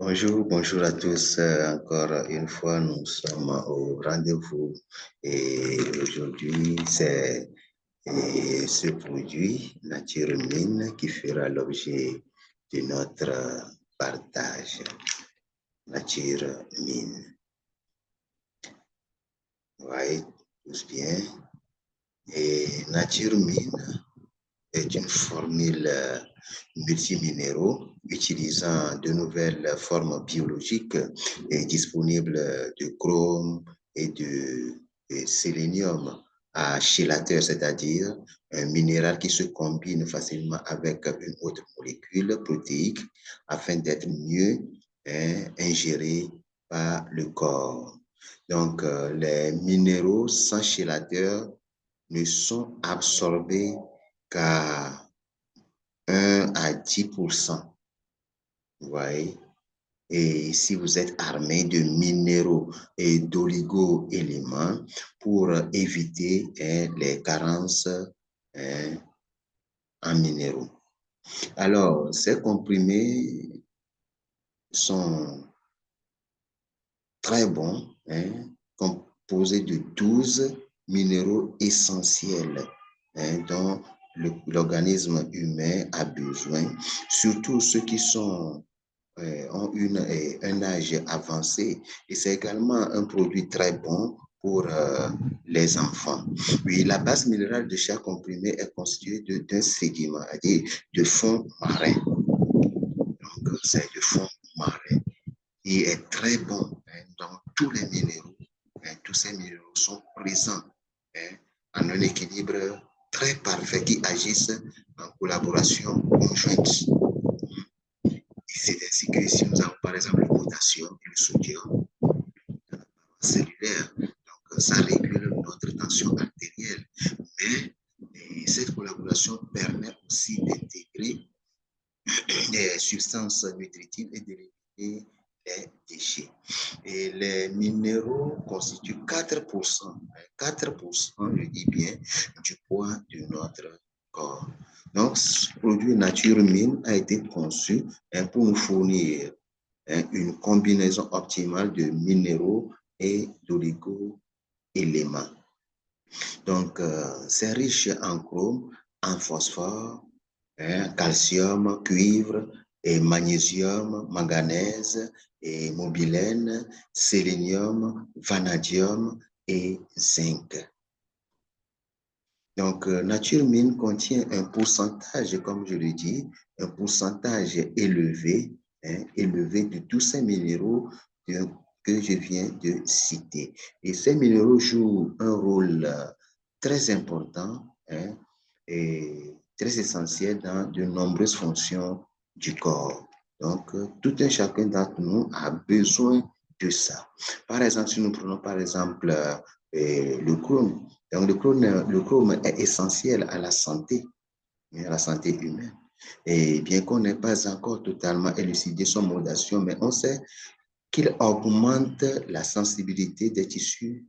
Bonjour à tous. Encore une fois, nous sommes au rendez-vous et aujourd'hui, c'est ce produit Nature Mine qui fera l'objet de notre partage. Nature Mine. Vous voyez tous bien. Et Nature Mine est une formule multiminéraux utilisant de nouvelles formes biologiques et disponibles de chrome et de sélénium à chélateur, c'est-à-dire un minéral qui se combine facilement avec une autre molécule protéique afin d'être mieux ingéré par le corps. Donc, les minéraux sans chélateur ne sont absorbés qu'à 1 à 10%. Vous voyez? Et si vous êtes armé de minéraux et d'oligo-éléments pour éviter les carences en minéraux. Alors, ces comprimés sont très bons, composés de 12 minéraux essentiels dont l'organisme humain a besoin, surtout ceux qui ont un âge avancé. Et c'est également un produit très bon pour les enfants. Oui, la base minérale de chaque comprimé est constituée d'un sédiment, c'est-à-dire de fond marin. Donc, c'est de fond marin. Il est très bon dans tous les minéraux. Tous ces minéraux sont présents en un équilibre très parfait qui agissent en collaboration conjointe. Et c'est ainsi que si nous avons par exemple le potassium et le sodium dans la paroi cellulaire, donc ça régule notre tension artérielle. Mais cette collaboration permet aussi d'intégrer des substances nutritives et d'éliminer les déchets. Et les minéraux constituent 4%, je dis bien, du poids de notre corps. Donc, ce produit Nature Mine a été conçu pour nous fournir une combinaison optimale de minéraux et d'oligo-éléments. Donc, c'est riche en chrome, en phosphore, calcium, cuivre, et magnésium, manganèse, et mobilène, sélénium, vanadium et zinc. Donc, Nature Mine contient un pourcentage, comme je le dis, un pourcentage élevé, élevé de tous ces minéraux que je viens de citer. Et ces minéraux jouent un rôle très important et très essentiel dans de nombreuses fonctions du corps. Donc, tout un chacun d'entre nous a besoin de ça. Par exemple, si nous prenons par exemple le chrome. Donc, le chrome est essentiel à la santé humaine. Et bien qu'on n'ait pas encore totalement élucidé son mode d'action, mais on sait qu'il augmente la sensibilité des tissus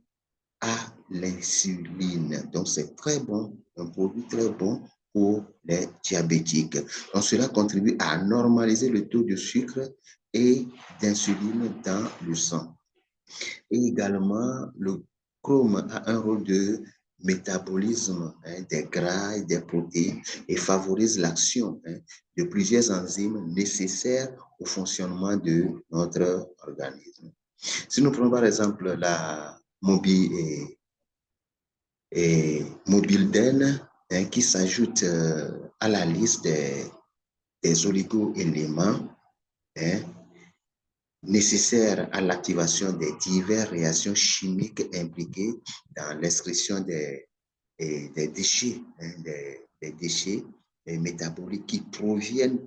à l'insuline. Donc, c'est très bon, un produit très bon pour les diabétiques. Donc, cela contribue à normaliser le taux de sucre et d'insuline dans le sang. Et également, le chrome a un rôle de métabolisme des gras et des protéines et favorise l'action de plusieurs enzymes nécessaires au fonctionnement de notre organisme. Si nous prenons par exemple la mobildène qui s'ajoute à la liste des oligo-éléments nécessaires à l'activation des diverses réactions chimiques impliquées dans l'excrétion des déchets, des déchets métaboliques qui proviennent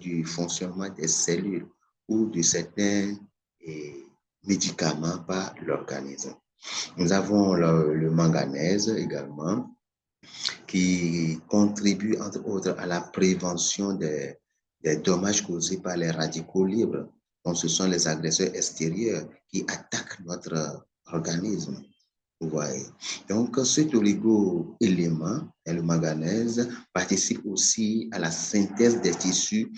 du fonctionnement des cellules ou de certains médicaments par l'organisme. Nous avons le manganèse également, qui contribue entre autres à la prévention des dommages causés par les radicaux libres. Donc, ce sont les agresseurs extérieurs qui attaquent notre organisme. Vous voyez. Donc, cet oligo-élément, le manganèse, participe aussi à la synthèse des tissus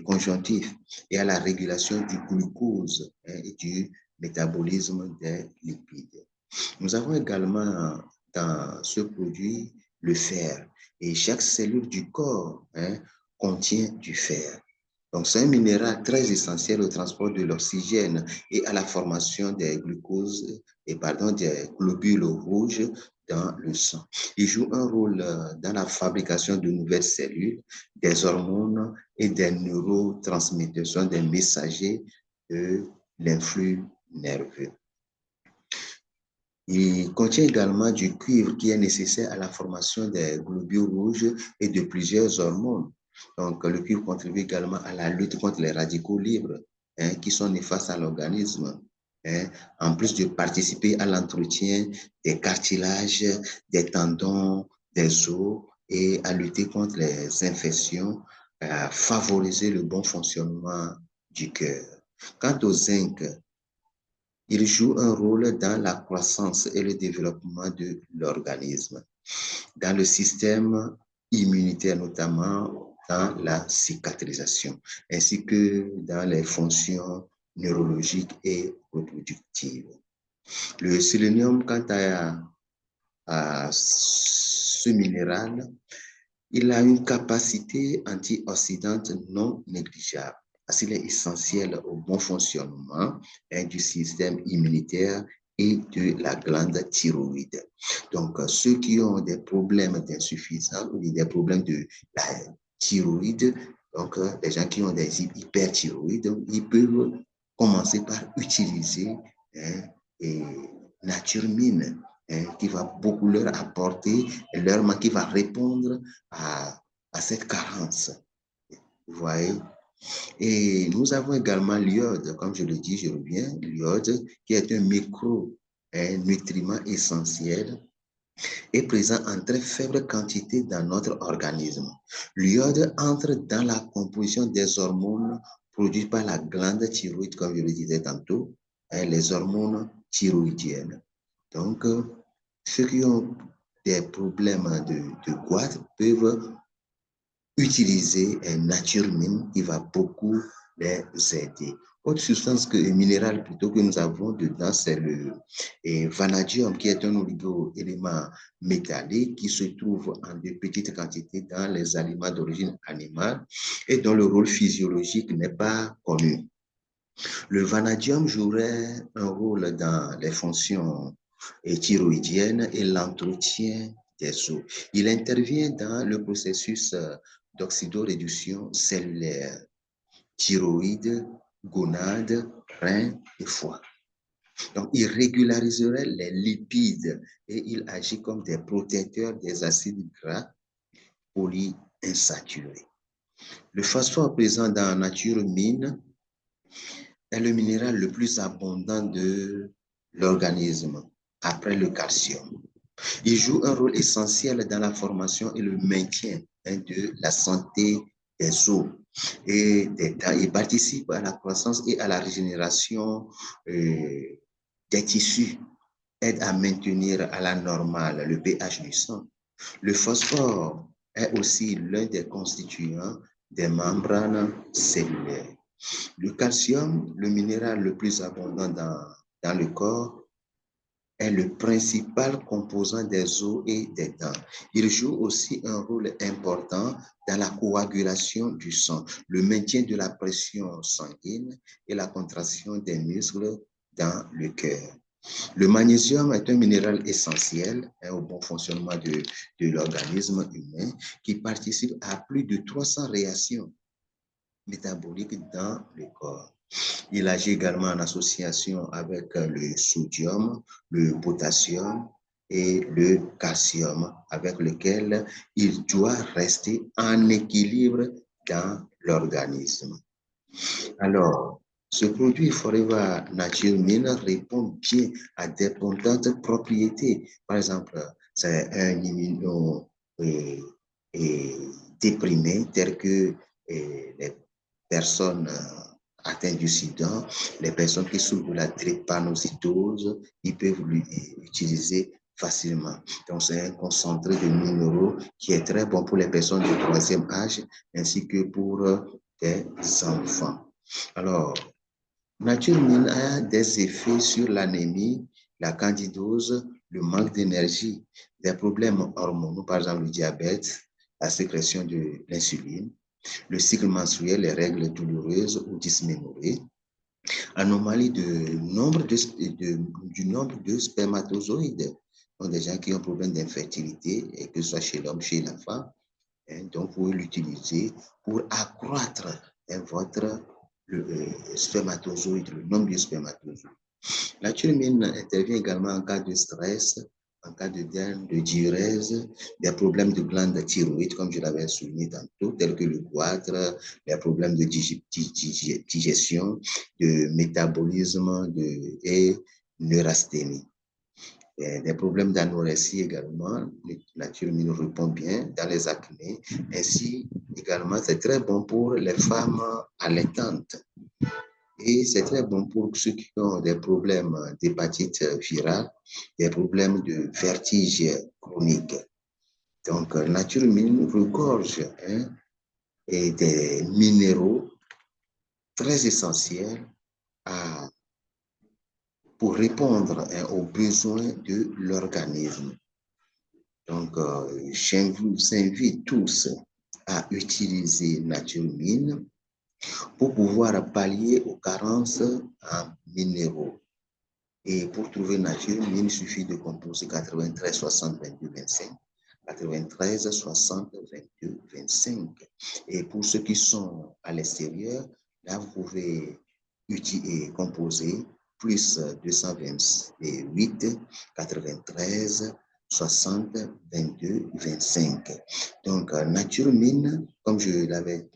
conjonctifs et à la régulation du glucose et du métabolisme des lipides. Nous avons également dans ce produit le fer. Et chaque cellule du corps contient du fer. Donc, c'est un minéral très essentiel au transport de l'oxygène et à la formation des glucoses des globules rouges dans le sang. Il joue un rôle dans la fabrication de nouvelles cellules, des hormones et des neurotransmetteurs, sont des messagers de l'influx nerveux. Il contient également du cuivre qui est nécessaire à la formation des globules rouges et de plusieurs hormones. Donc, le cuivre contribue également à la lutte contre les radicaux libres qui sont néfastes à l'organisme, en plus de participer à l'entretien des cartilages, des tendons, des os et à lutter contre les infections, à favoriser le bon fonctionnement du cœur. Quant au zinc, il joue un rôle dans la croissance et le développement de l'organisme, dans le système immunitaire, notamment dans la cicatrisation, ainsi que dans les fonctions neurologiques et reproductives. Le sélénium, quant à ce minéral, il a une capacité antioxydante non négligeable. Il est essentiel au bon fonctionnement du système immunitaire et de la glande thyroïde. Donc, ceux qui ont des problèmes d'insuffisance ou des problèmes de la thyroïde, donc les gens qui ont des hyperthyroïdes, ils peuvent commencer par utiliser et Naturemine, qui va beaucoup leur apporter, qui va répondre à cette carence. Vous voyez? Et nous avons également l'iode, comme je le dis, je reviens, l'iode qui est un nutriment essentiel est présent en très faible quantité dans notre organisme. L'iode entre dans la composition des hormones produites par la glande thyroïde, comme je le disais tantôt, les hormones thyroïdiennes. Donc, ceux qui ont des problèmes de goitre peuvent utiliser un naturemine qui va beaucoup les aider. Autre substance minérale plutôt que nous avons dedans, c'est le vanadium, qui est un oligo-élément métallique qui se trouve en de petites quantités dans les aliments d'origine animale et dont le rôle physiologique n'est pas connu. Le vanadium jouerait un rôle dans les fonctions thyroïdiennes et l'entretien des os. Il intervient dans le processus d'oxydoréduction cellulaire, thyroïde, gonade, rein et foie. Donc, il régulariserait les lipides et il agit comme des protecteurs des acides gras polyinsaturés. Le phosphore présent dans la nature mine est le minéral le plus abondant de l'organisme, après le calcium. Il joue un rôle essentiel dans la formation et le maintien de la santé des os et il participe à la croissance et à la régénération des tissus, aide à maintenir à la normale le pH du sang. Le phosphore est aussi l'un des constituants des membranes cellulaires. Le calcium, le minéral le plus abondant dans le corps, est le principal composant des os et des dents. Il joue aussi un rôle important dans la coagulation du sang, le maintien de la pression sanguine et la contraction des muscles dans le cœur. Le magnésium est un minéral essentiel au bon fonctionnement de l'organisme humain qui participe à plus de 300 réactions métaboliques dans le corps. Il agit également en association avec le sodium, le potassium et le calcium, avec lequel il doit rester en équilibre dans l'organisme. Alors, ce produit Forever Nature Mine répond bien à d'importantes propriétés. Par exemple, c'est un immunodéprimé tel que les personnes atteints du sida, les personnes qui souffrent de la drépanocytose, ils peuvent l'utiliser facilement. Donc, c'est un concentré de minéraux qui est très bon pour les personnes de troisième âge ainsi que pour des enfants. Alors, Nature Mine a des effets sur l'anémie, la candidose, le manque d'énergie, des problèmes hormonaux, par exemple le diabète, la sécrétion de l'insuline, le cycle menstruel, les règles douloureuses ou dysménorrhée, anomalie du nombre de spermatozoïdes. Donc, des gens qui ont un problème d'infertilité, et que ce soit chez l'homme, chez la femme, donc vous pouvez l'utiliser pour accroître votre spermatozoïde, le nombre de spermatozoïdes. La thionine intervient également en cas de stress, en cas de diurèse, des problèmes de glande thyroïde, comme je l'avais souligné tantôt, tels que le goitre, les problèmes de digestion, de métabolisme et neurasthénie. Des problèmes d'anorexie également, la thionine répond bien dans les acnés. Ainsi, également, c'est très bon pour les femmes allaitantes. Et c'est très bon pour ceux qui ont des problèmes d'hépatite virale, des problèmes de vertige chronique. Donc, Nature Mine regorge et des minéraux très essentiels pour répondre aux besoins de l'organisme. Donc, je vous invite tous à utiliser Nature Mine pour pouvoir pallier aux carences en minéraux. Et pour trouver Nature Mine, il suffit de composer 93 60 22 25. 93 60 22 25. Et pour ceux qui sont à l'extérieur, là, vous pouvez composer plus 228 93 60 22 25. Donc, Nature Mine, comme je l'avais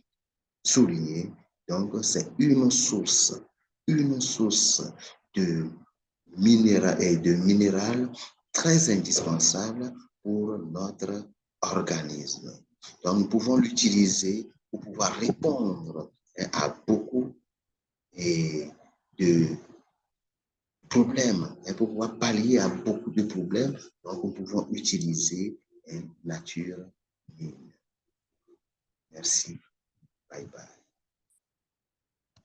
souligné, donc c'est une source de minéral très indispensable pour notre organisme. Donc, nous pouvons l'utiliser pour pouvoir répondre à beaucoup de problèmes, pour pouvoir pallier à beaucoup de problèmes. Donc, nous pouvons utiliser Nature Mine. Merci. Bye bye.